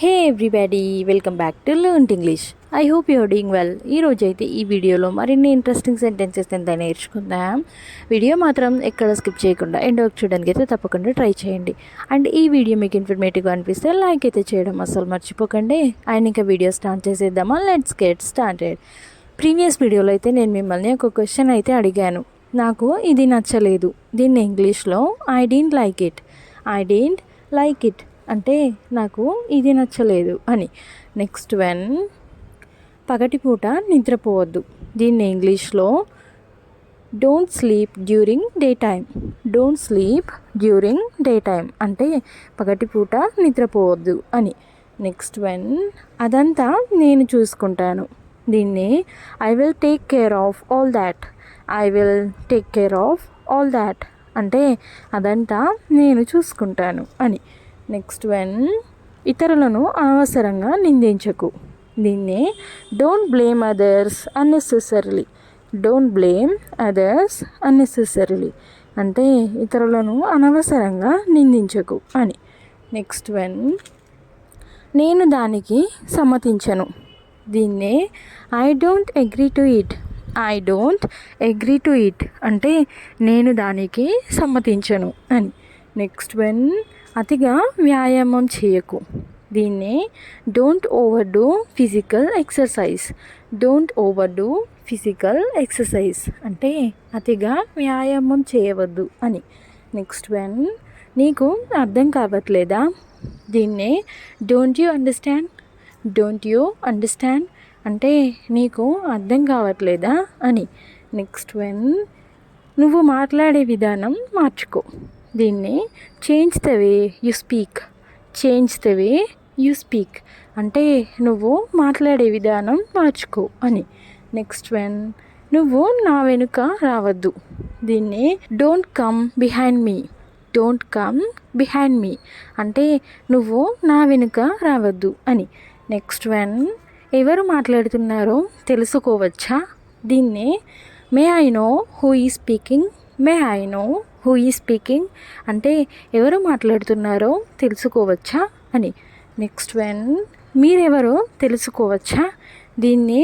Hey everybody, welcome back to learn English. I hope you are doing well. ఈరోజు అయితే ఈ వీడియోలో మరిన్ని ఇంట్రెస్టింగ్ సెంటెన్సెస్ ఎంత నేర్చుకుందాం. వీడియో మాత్రం ఎక్కడ స్కిప్ చేయకుండా ఎండ్ వరకు చూడడానికి అయితే తప్పకుండా ట్రై చేయండి. అండ్ ఈ వీడియో మీకు ఇన్ఫర్మేటివ్గా అనిపిస్తే లైక్ అయితే చేయడం అసలు మర్చిపోకండి. అండ్ ఇంకా వీడియో స్టార్ట్ చేసేద్దామా? Let's get started. ప్రీవియస్ వీడియోలో అయితే నేను మిమ్మల్ని ఒక క్వశ్చన్ అయితే అడిగాను. నాకు ఇది నచ్చలేదు, దీన్ని ఇంగ్లీష్లో I don't like it. I don't like it అంటే నాకు ఇది నచ్చలేదు అని. నెక్స్ట్ వన్, పగటిపూట నిద్రపోవద్దు. దీన్ని ఇంగ్లీష్లో don't sleep during day time. Don't sleep during day time అంటే పగటిపూట నిద్రపోవద్దు అని. నెక్స్ట్ వన్, అదంతా నేను చూసుకుంటాను. దీన్ని I will take care of all that. I will take care of all that అంటే అదంతా నేను చూసుకుంటాను అని. నెక్స్ట్ వన్, ఇతరులను అనవసరంగా నిందించకు. దీన్ని don't blame others unnecessarily. Don't blame others unnecessarily అంటే ఇతరులను అనవసరంగా నిందించకు అని. నెక్స్ట్ వన్, నేను దానికి సమ్మతించను. దీన్నే I don't agree to it. I don't agree to it అంటే నేను దానికి సమ్మతించను అని. నెక్స్ట్ వన్, అతిగా వ్యాయామం చేయకు. దీన్ని don't over do physical exercise. Don't over do physical exercise అంటే అతిగా వ్యాయామం చేయవద్దు అని. నెక్స్ట్ వన్, నీకు అర్థం కావట్లేదా? దీన్నే don't you understand. Don't you understand అంటే నీకు అర్థం కావట్లేదా అని. నెక్స్ట్ వన్, నువ్వు మాట్లాడే విధానం మార్చుకో. దీన్ని change the way you speak. Change the way you speak అంటే నువ్వు మాట్లాడే విధానం మార్చుకో అని. నెక్స్ట్ వన్, నువ్వు నా వెనుక రావద్దు. దీన్ని don't come behind me. Don't come behind me అంటే నువ్వు నా వెనుక రావద్దు అని. నెక్స్ట్ వన్, ఎవరు మాట్లాడుతున్నారో తెలుసుకోవచ్చా? దీన్ని మే ఐ నో హూ ఈ speaking. May I know who ఈ స్పీకింగ్ అంటే ఎవరు మాట్లాడుతున్నారో తెలుసుకోవచ్చా అని. నెక్స్ట్ వన్, మీరెవరో తెలుసుకోవచ్చా? దీన్ని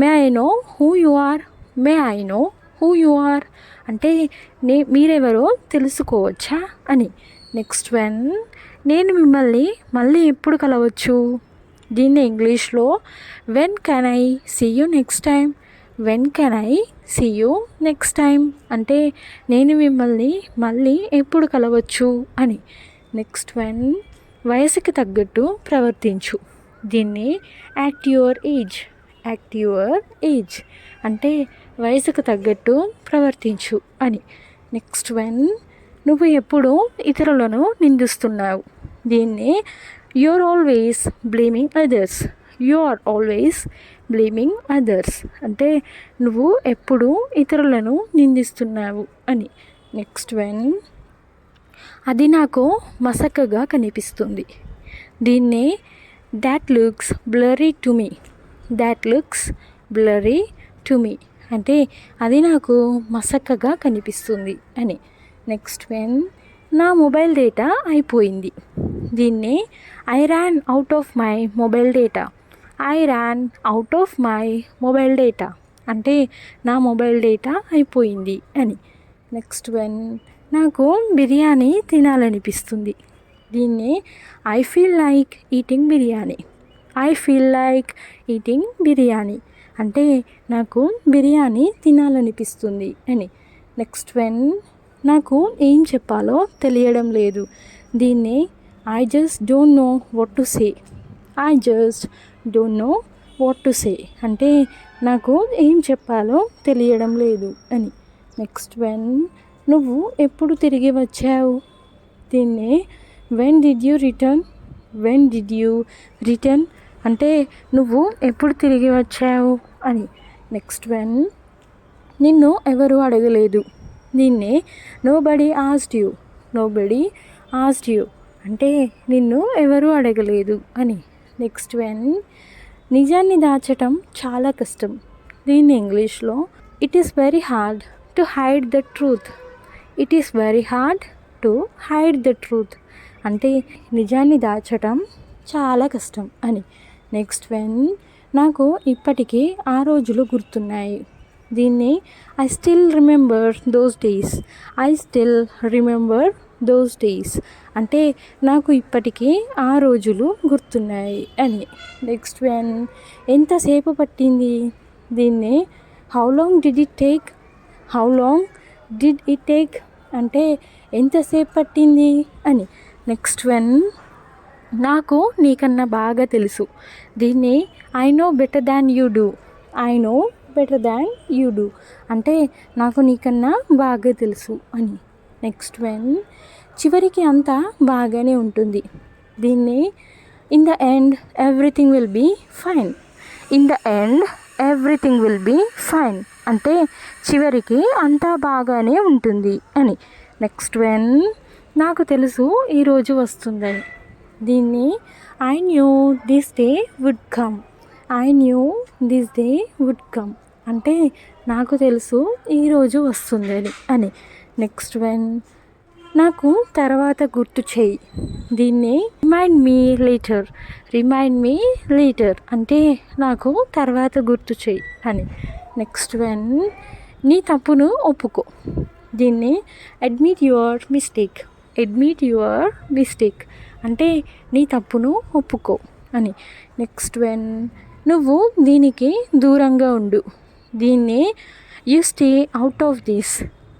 may I know who you are. May I know who you are అంటే మీరెవరో తెలుసుకోవచ్చా అని. నెక్స్ట్ వన్, నేను మిమ్మల్ని మళ్ళీ ఎప్పుడు కలవచ్చు? దీన్ని ఇంగ్లీష్లో when can I see you next time. When can I see you next time అంటే నేను మిమ్మల్ని మళ్ళీ ఎప్పుడు కలవచ్చు అని. నెక్స్ట్ వన్, వయసుకి తగ్గట్టు ప్రవర్తించు. దీన్ని act your age. Act your age అంటే వయసుకు తగ్గట్టు ప్రవర్తించు అని. నెక్స్ట్ వన్, నువ్వు ఎప్పుడు ఇతరులను నిందిస్తున్నావు. దీన్ని you are always blaming others. You are always blaming others అంటే నువ్వు ఎప్పుడు ఇతరులను నిందిస్తున్నావు అని. నెక్స్ట్ వన్, అది నాకు మసకగా కనిపిస్తుంది. దీన్ని that looks blurry to me. That looks blurry to me అంటే అది నాకు మసకగా కనిపిస్తుంది అని. నెక్స్ట్ వన్, నా మొబైల్ డేటా అయిపోయింది. దీన్ని I ran out of my mobile data. I ran out of my mobile data అంటే నా మొబైల్ డేటా అయిపోయింది అని. నెక్స్ట్ వన్, నాకు బిర్యానీ తినాలనిపిస్తుంది. దీన్ని I feel like eating biryani. I feel like eating biryani అంటే నాకు బిర్యానీ తినాలనిపిస్తుంది అని. నెక్స్ట్ వన్, నాకు ఏం చెప్పాలో తెలియడం లేదు. దీన్ని I just don't know what to say. I just don't know what to say అంటే నాకు ఏం చెప్పాలో తెలియడం లేదు అని. నెక్స్ట్ వన్, నువ్వు ఎప్పుడు తిరిగి వచ్చావు? దీన్ని when did you return. When did you return అంటే నువ్వు ఎప్పుడు తిరిగి వచ్చావు అని. నెక్స్ట్ వన్, నిన్ను ఎవరు అడగలేదు. దీన్ని nobody asked you. Nobody asked you అంటే నిన్ను ఎవరు అడగలేదు అని. నెక్స్ట్ వన్, నిజాన్ని దాచటం చాలా కష్టం. దీన్ని ఇంగ్లీష్లో it is very hard to hide the truth. It is very hard to hide the truth అంటే నిజాన్ని దాచటం చాలా కష్టం అని. నెక్స్ట్ వన్, నాకు ఇప్పటికీ ఆ రోజులు గుర్తున్నాయి. దీన్ని I still remember those days. I still remember those days అంటే నాకు ఇప్పటికీ ఆ రోజులు గుర్తున్నాయి అని. నెక్స్ట్ వన్, ఎంతసేపు పట్టింది. దీన్ని how long did it take. How long did it take అంటే ఎంతసేపు పట్టింది అని. నెక్స్ట్ వన్, నాకు నీకన్నా బాగా తెలుసు. దీన్ని I know better than you do. I know better than you do అంటే నాకు నీకన్నా బాగా తెలుసు అని. నెక్స్ట్ వన్, చివరికి అంతా బాగానే ఉంటుంది. దీన్ని in the end everything will be fine. In the end everything will be fine అంటే చివరికి అంతా బాగానే ఉంటుంది అని. నెక్స్ట్ వన్, నాకు తెలుసు ఈరోజు వస్తుందని. దీన్ని I knew this day would come. I knew this day would come అంటే నాకు తెలుసు ఈరోజు వస్తుందని అని. నెక్స్ట్ వన్, నాకు తర్వాత గుర్తు చేయి. దీన్ని remind me later. Remind me later అంటే నాకు తర్వాత గుర్తు చేయి అని. నెక్స్ట్ వన్, నీ తప్పును ఒప్పుకో. దీన్ని admit your mistake. Admit your mistake అంటే నీ తప్పును ఒప్పుకో అని. నెక్స్ట్ వన్, నువ్వు దీనికి దూరంగా ఉండు. దీన్ని you stay out of this.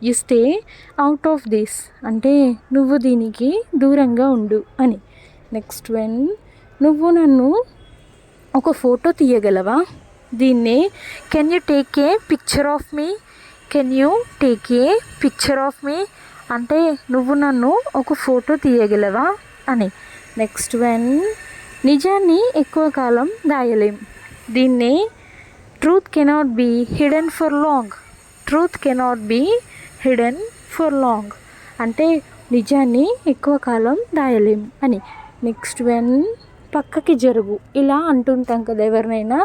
You stay out of this అంటే నువ్వు దీనికి దూరంగా ఉండు అని. నెక్స్ట్ వన్, నువ్వు నన్ను ఒక ఫోటో తీయగలవా. దీన్ని can you take a picture of me. Can you take a picture of me అంటే నువ్వు నన్ను ఒక ఫోటో తీయగలవా అని. నెక్స్ట్ వన్, నిజాన్ని ఎక్కువ కాలం దాయలేం. దీన్ని truth cannot be hidden for long. Truth cannot be hidden for long అంటే నిజాన్ని ఎక్కువ కాలం దాయలేం అని. నెక్స్ట్ వన్, పక్కకి జరుగు. ఇలా అంటుంటాం కదా ఎవరినైనా,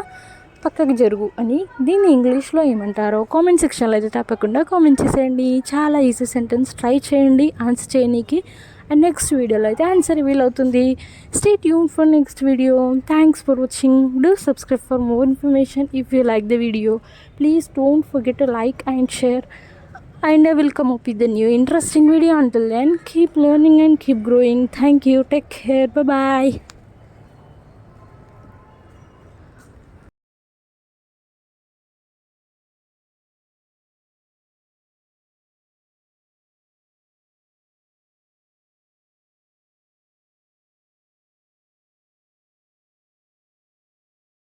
పక్కకి జరుగు అని. దీన్ని ఇంగ్లీష్లో ఏమంటారో కామెంట్ సెక్షన్లో అయితే తప్పకుండా కామెంట్ చేసేయండి. చాలా ఈజీ సెంటెన్స్, ట్రై చేయండి ఆన్సర్ చేయడానికి. అండ్ నెక్స్ట్ వీడియోలో అయితే ఆన్సర్ రివీల్ అవుతుంది. Stay tune for next video. Thanks for watching. Do subscribe for more information. If you like the video, please don't forget to like and share, and I will come up with a new interesting video. Until then, keep learning and keep growing. Thank you. Take care. Bye bye.